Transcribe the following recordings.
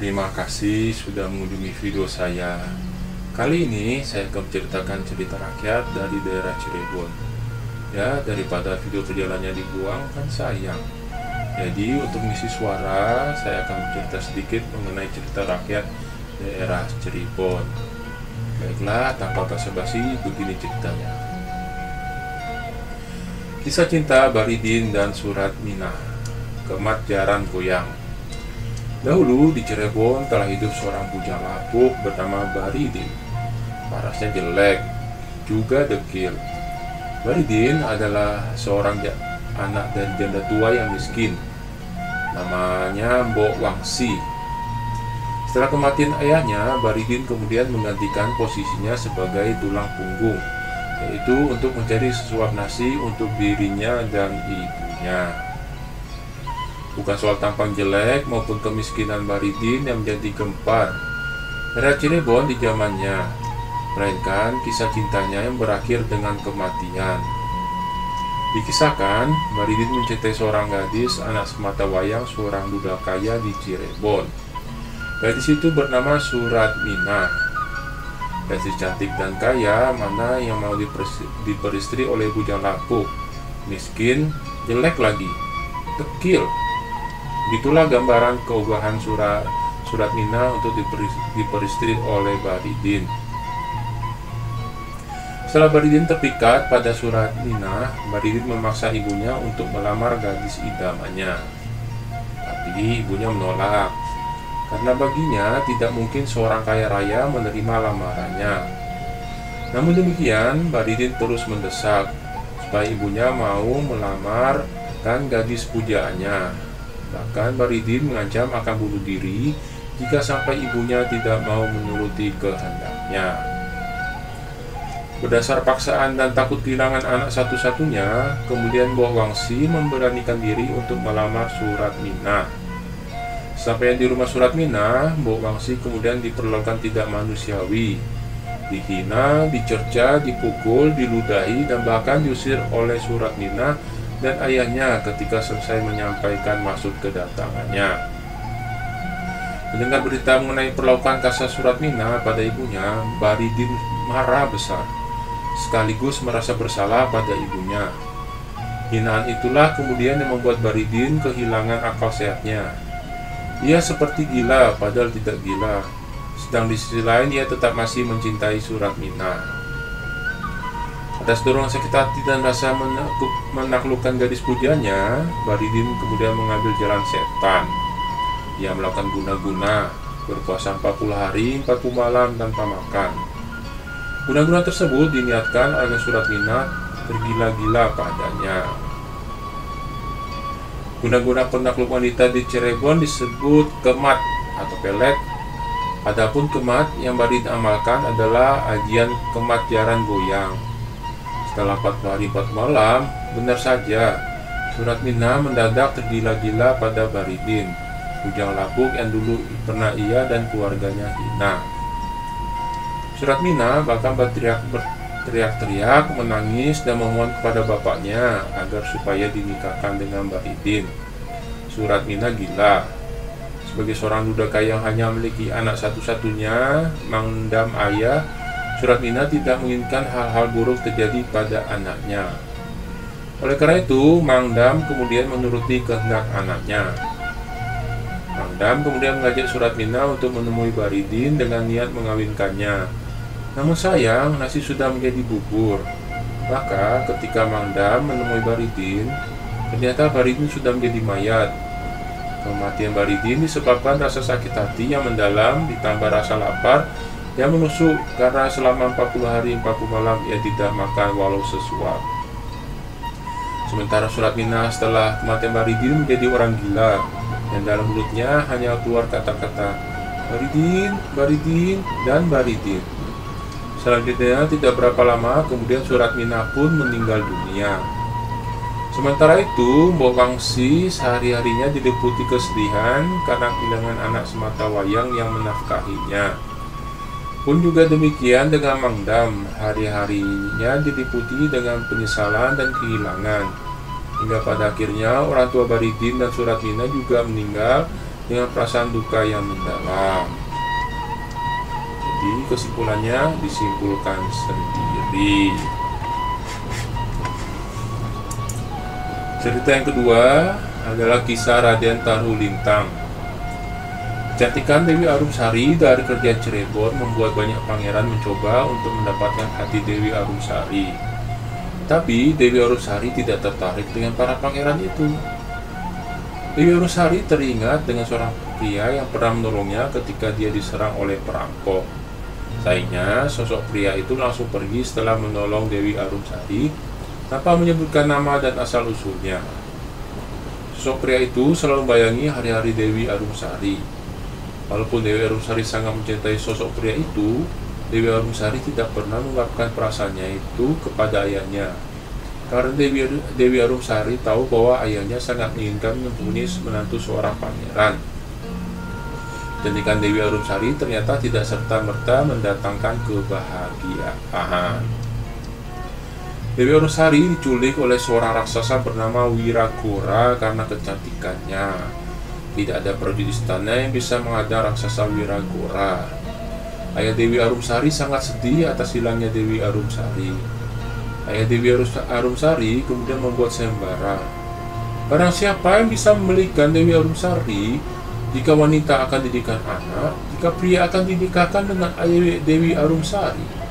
Terima kasih sudah mengunjungi video saya. Kali ini saya akan menceritakan cerita rakyat dari daerah Cirebon. Ya, daripada video perjalanannya dibuang kan sayang. Jadi untuk mengisi suara, saya akan bercerita sedikit mengenai cerita rakyat daerah Cirebon. Baiklah, tanpa basa-basi, begini ceritanya. Kisah cinta Baridin dan Surat Minah, Kemat Jaran Goyang. Dahulu di Cirebon telah hidup seorang bujang lapuk bernama Baridin. Parasnya jelek, juga dekil. Baridin adalah seorang anak dari janda tua yang miskin. Namanya Mbok Wangsi. Setelah kematian ayahnya, Baridin kemudian menggantikan posisinya sebagai tulang punggung, yaitu untuk mencari sesuap nasi untuk dirinya dan ibunya. Bukan soal tampang jelek maupun kemiskinan Baridin yang menjadi gempar daerah Cirebon di zamannya, melainkan kisah cintanya yang berakhir dengan kematian. Dikisahkan, Baridin mencintai seorang gadis anak sematawayang seorang duda kaya di Cirebon. Gadis itu bernama Surat Minah. Gadis cantik dan kaya mana yang mau diperistri oleh bujang lapuk, miskin, jelek lagi, dekil. Begitulah gambaran keogahan Surat Minah untuk diperistri oleh Baridin. Setelah Baridin terpikat pada Surat Minah, Baridin memaksa ibunya untuk melamar gadis idamannya. Tapi ibunya menolak, karena baginya tidak mungkin seorang kaya raya menerima lamarannya. Namun demikian, Baridin terus mendesak supaya ibunya mau melamarkan gadis pujaannya. Bahkan Baridin mengancam akan bunuh diri jika sampai ibunya tidak mau menuruti kehendaknya. Berdasar paksaan dan takut kehilangan anak satu-satunya, kemudian Mbok Wangsi memberanikan diri untuk melamar Surat Minah. Sampai di rumah Surat Minah, Mbok Wangsi kemudian diperlakukan tidak manusiawi, dihina, dicerca, dipukul, diludahi, dan bahkan diusir oleh Surat Minah dan ayahnya ketika selesai menyampaikan maksud kedatangannya. Mendengar berita mengenai perlakuan kasar Surat Minah pada ibunya, Baridin marah besar, sekaligus merasa bersalah pada ibunya. Hinaan itulah kemudian yang membuat Baridin kehilangan akal sehatnya. Ia seperti gila padahal tidak gila, sedang di sisi lain ia tetap masih mencintai Surat Minah. Atas dorongan sakit hati dan rasa menaklukkan gadis pujaannya, Baridin kemudian mengambil jalan setan. Ia melakukan guna-guna, berpuasa 40 hari 40 malam tanpa makan. Guna-guna tersebut diniatkan agar Surat Minah tergila-gila padanya. Guna-guna penakluk wanita di Cirebon disebut kemat atau pelet. Adapun kemat yang Baridin amalkan adalah ajian kemat jaran goyang. Setelah 40 hari 40 malam, benar saja, Surat Minah mendadak tergila-gila pada Baridin, bujang lapuk yang dulu pernah ia dan keluarganya hina. Surat Minah bahkan berteriak-teriak, menangis dan memohon kepada bapaknya agar supaya dinikahkan dengan Baridin. Surat Minah gila. Sebagai seorang duda kaya yang hanya memiliki anak satu-satunya, mengendam ayah, Surat Minah tidak menginginkan hal-hal buruk terjadi pada anaknya. Oleh karena itu, Mangdam kemudian menuruti kehendak anaknya. Mangdam kemudian mengajak Surat Minah untuk menemui Baridin dengan niat mengawinkannya. Namun sayang, nasi sudah menjadi bubur. Maka ketika Mangdam menemui Baridin, ternyata Baridin sudah menjadi mayat. Kematian Baridin disebabkan rasa sakit hati yang mendalam ditambah rasa lapar yang menusuk karena selama 40 hari 40 malam ia tidak makan walau sesuap. Sementara Surat Minah setelah kematian Baridin menjadi orang gila yang dalam mulutnya hanya keluar kata-kata Baridin, Baridin, dan Baridin. Selanjutnya tidak berapa lama kemudian Surat Minah pun meninggal dunia. Sementara itu Mbok Wangsi sehari-harinya diliputi kesedihan karena kehilangan anak sematawayang yang menafkahinya. Pun juga demikian dengan Mangdam, hari-harinya diliputi dengan penyesalan dan kehilangan. Hingga pada akhirnya orang tua Baridin dan Surat Minah juga meninggal dengan perasaan duka yang mendalam. Jadi kesimpulannya disimpulkan sendiri. Cerita yang kedua adalah kisah Raden Tarulintang. Kecantikan Dewi Arumsari dari kerajaan Cirebon membuat banyak pangeran mencoba untuk mendapatkan hati Dewi Arumsari. Tapi Dewi Arumsari tidak tertarik dengan para pangeran itu. Dewi Arumsari teringat dengan seorang pria yang pernah menolongnya ketika dia diserang oleh perampok. Sayangnya, sosok pria itu langsung pergi setelah menolong Dewi Arumsari tanpa menyebutkan nama dan asal-usulnya. Sosok pria itu selalu membayangi hari-hari Dewi Arumsari. Walaupun Dewi Arumsari sangat mencintai sosok pria itu, Dewi Arumsari tidak pernah mengungkapkan perasaannya itu kepada ayahnya. Karena Dewi Arumsari tahu bahwa ayahnya sangat menginginkan mempunyai menantu seorang pangeran. Kecantikan Dewi Arumsari ternyata tidak serta-merta mendatangkan kebahagiaan. Dewi Arumsari diculik oleh seorang raksasa bernama Wiragora karena kecantikannya. Tidak ada prajurit istana yang bisa menghadang raksasa Wiragora. Ayah Dewi Arumsari sangat sedih atas hilangnya Dewi Arumsari. Ayah Dewi Arumsari kemudian membuat sayembara. Barang siapa yang bisa membelikan Dewi Arumsari, jika wanita akan didikan anak, jika pria akan dinikahkan dengan ayah Dewi Arumsari.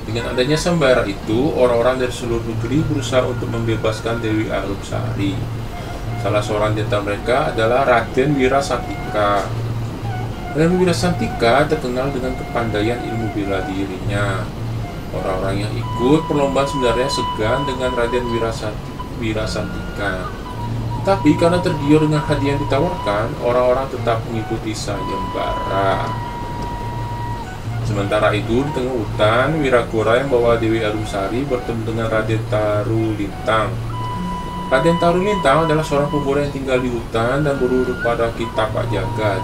Dengan adanya sayembara itu, orang-orang dari seluruh negeri berusaha untuk membebaskan Dewi Arumsari. Salah seorang di antara mereka adalah Raden Wirasantika. Raden Wirasantika terkenal dengan kepandaian ilmu bela dirinya. Orang-orang yang ikut perlombaan sebenarnya segan dengan Raden Wirasantika. Tapi karena tergiur dengan hadiah yang ditawarkan, orang-orang tetap mengikuti sayembara. Sementara itu, di tengah hutan, Wiragora yang membawa Dewi Arumsari bertemu dengan Raden Tarulintang. Raden Tarulintang adalah seorang pemuda yang tinggal di hutan dan berurut pada kitab Pak Jagat.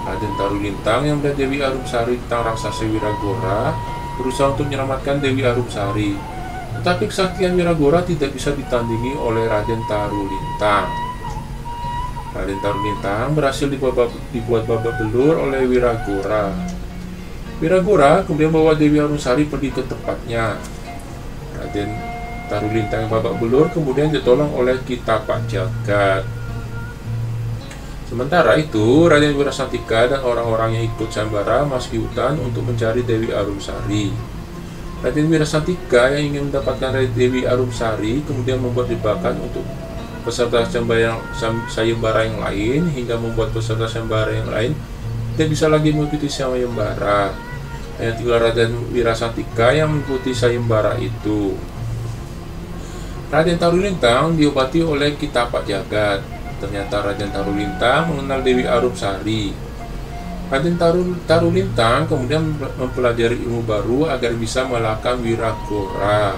Raden Tarulintang yang melihat Dewi Arumsari tentang raksasa Wiragora berusaha untuk menyelamatkan Dewi Arumsari. Tetapi kesaktian Wiragora tidak bisa ditandingi oleh Raden Tarulintang. Raden Tarulintang berhasil dibuat babak belur oleh Wiragora. Wiragora kemudian membawa Dewi Arumsari pergi ke tempatnya. Raden Tarulintang yang babak belur kemudian ditolong oleh kitab Pak Jagat. Sementara itu, Raden Wirasantika dan orang-orang yang ikut sayembara masuk di hutan untuk mencari Dewi Arumsari. Raden Wirasantika yang ingin mendapatkan Dewi Arumsari kemudian membuat jebakan untuk peserta sayembara yang lain, hingga membuat peserta sayembara yang lain tidak bisa lagi mengikuti sayembara. Hanya tinggal Raden Wirasantika yang mengikuti sayembara itu. Raden Tarulintang diobati oleh kitab Pak Jagat. Ternyata Raden Tarulintang mengenal Dewi Arumsari. Raden Tarulintang kemudian mempelajari ilmu baru agar bisa mengalahkan Wiragora.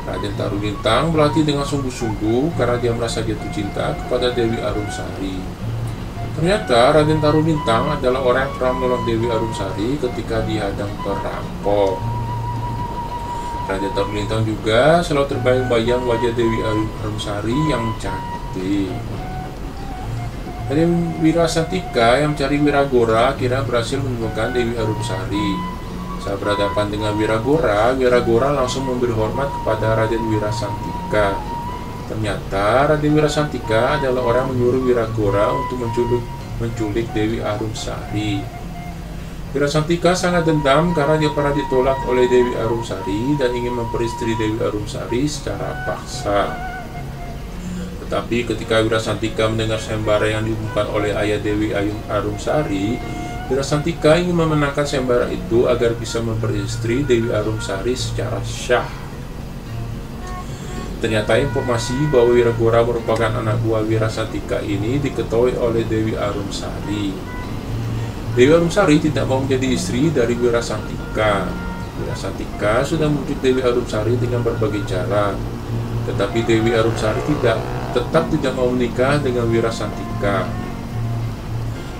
Raden Tarulintang berlatih dengan sungguh-sungguh karena dia merasa jatuh cinta kepada Dewi Arumsari. Ternyata Raden Tarulintang adalah orang yang pernah menolong Dewi Arumsari ketika dihadang perampok. Raden Tarulintang juga selalu terbayang-bayang wajah Dewi Arumsari yang cantik. Raden Wirasantika yang mencari Wiragora akhirnya berhasil menemukan Dewi Arumsari. Saat berhadapan dengan Wiragora, Wiragora langsung memberi hormat kepada Raden Wirasantika. Ternyata Raden Wirasantika adalah orang yang menyuruh Wiragora untuk menculik Dewi Arumsari. Wirasantika sangat dendam karena dia pernah ditolak oleh Dewi Arumsari dan ingin memperistri Dewi Arumsari secara paksa. Tetapi ketika Wirasantika mendengar sayembara yang diumumkan oleh ayah Dewi Arumsari, Wirasantika ingin memenangkan sayembara itu agar bisa memperistri Dewi Arumsari secara syah. Ternyata informasi bahwa Wiragora merupakan anak buah Wirasantika ini diketahui oleh Dewi Arumsari. Dewi Arumsari tidak mau menjadi istri dari Wirasantika. Wirasantika sudah membujuk Dewi Arumsari dengan berbagai cara, tetapi Dewi Arumsari tetap tidak mau menikah dengan Wirasantika.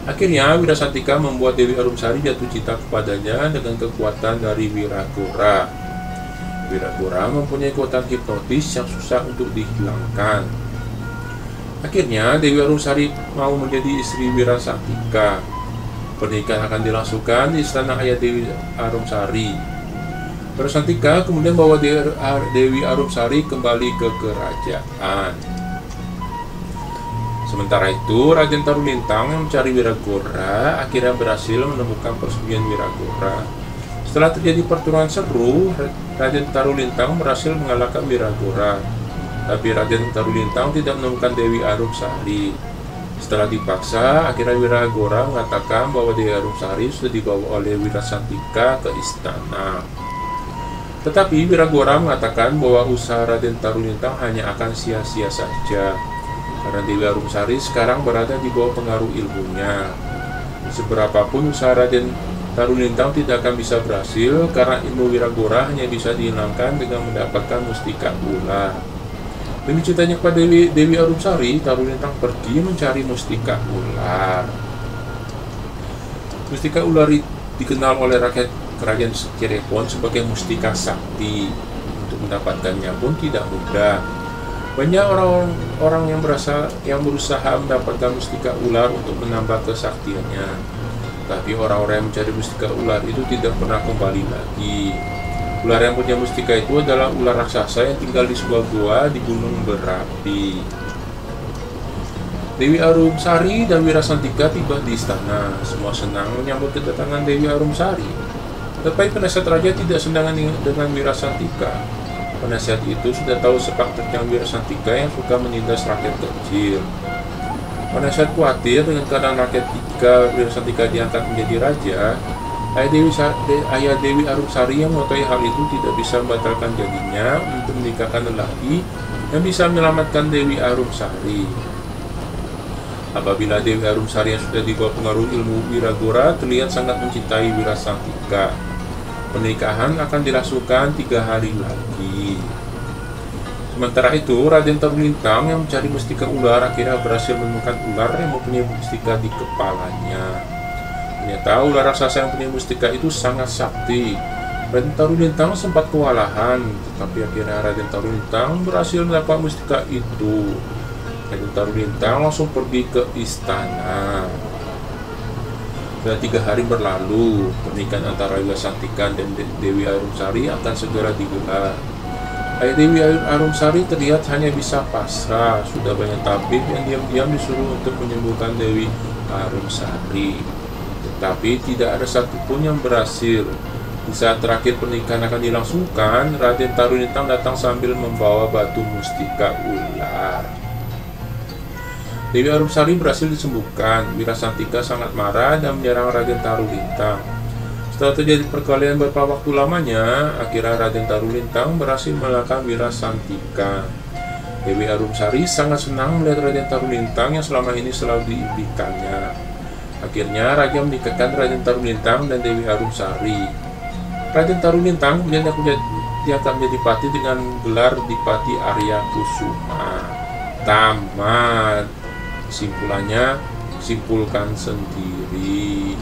Akhirnya Wirasantika membuat Dewi Arumsari jatuh cinta kepadanya dengan kekuatan dari Wiragora. Wiragora mempunyai kekuatan hipnotis yang susah untuk dihilangkan. Akhirnya Dewi Arumsari mau menjadi istri Wirasantika. Pernikahan akan dilangsungkan di istana ayah Dewi Arumsari. Wirasantika kemudian bawa Dewi Arumsari kembali ke kerajaan. Sementara itu, Raden Tarulintang yang mencari Wiragora akhirnya berhasil menemukan persembunyian Wiragora. Setelah terjadi pertarungan seru, Raden Tarulintang berhasil mengalahkan Wiragora. Tapi Raden Tarulintang tidak menemukan Dewi Arumsari. Setelah dipaksa, akhirnya Wiragora mengatakan bahwa Dewi Arumsari sudah dibawa oleh Wirasantika ke istana. Tetapi Wiragora mengatakan bahwa usaha Raden Tarulintang hanya akan sia-sia saja, karena Dewi Arumsari sekarang berada di bawah pengaruh ilmunya. Seberapapun usaha Raden Tarulintang tidak akan bisa berhasil, karena ilmu Wiragora hanya bisa dihilangkan dengan mendapatkan mustika ular. Demi cintanya kepada Dewi Arumsari, Tarulintang pergi mencari mustika ular. Mustika ular dikenal oleh rakyat kerajaan Cirebon sebagai mustika sakti. Untuk mendapatkannya pun tidak mudah. Banyak orang yang berusaha mendapatkan mustika ular untuk menambah kesaktiannya. Tapi orang-orang yang mencari mustika ular itu tidak pernah kembali lagi. Ular yang punya mustika itu adalah ular raksasa yang tinggal di sebuah gua di gunung berapi. Dewi Arumsari dan Wirasantika tiba di istana. Semua senang menyambut kedatangan Dewi Arumsari. Tetapi penasihat raja tidak senang dengan Wirasantika. Penasihat itu sudah tahu sepak terjang Wirasantika yang suka menindas rakyat kecil. Penasihat khawatir dengan keadaan rakyat jika Wirasantika diangkat menjadi raja. Ayah Dewi Arumsari yang mengetahui hal itu tidak bisa membatalkan janjinya untuk menikahkan lelaki yang bisa menyelamatkan Dewi Arumsari. Apabila Dewi Arumsari yang sudah di bawah pengaruh ilmu Wiragora terlihat sangat mencintai Wirasantika, pernikahan akan dilangsungkan 3 hari lagi. Sementara itu, Raden Tarulintang yang mencari mustika ular akhirnya berhasil menemukan ular yang mempunyai mustika di kepalanya. Ternyata ular raksasa yang punya mustika itu sangat sakti. Raden Tarulintang sempat kewalahan, tetapi akhirnya Raden Tarulintang berhasil mendapat mustika itu. Raden Tarulintang langsung pergi ke istana. Sudah 3 hari berlalu, pernikahan antara Wirasantika dan Dewi Arumsari akan segera digelar. Ayah Dewi Arumsari terlihat hanya bisa pasrah. Sudah banyak tabib yang diam-diam disuruh untuk menyembuhkan Dewi Arumsari, tetapi tidak ada satupun yang berhasil. Di saat terakhir pernikahan akan dilangsungkan, Raden Tarulintang datang sambil membawa batu mustika ular. Dewi Arumsari berhasil disembuhkan. Wirasantika sangat marah dan menyerang Raden Tarulintang. Setelah terjadi perkelahian beberapa waktu lamanya, akhirnya Raden Tarulintang berhasil mengalahkan Wirasantika. Dewi Arumsari sangat senang melihat Raden Tarulintang yang selama ini selalu diimpikannya. Akhirnya raja menikahkan Raden Tarulintang dan Dewi Arumsari. Raden Tarulintang kemudian diangkat menjadi pati dengan gelar Dipati Arya Kusuma. Tamat. Kesimpulannya, simpulkan sendiri.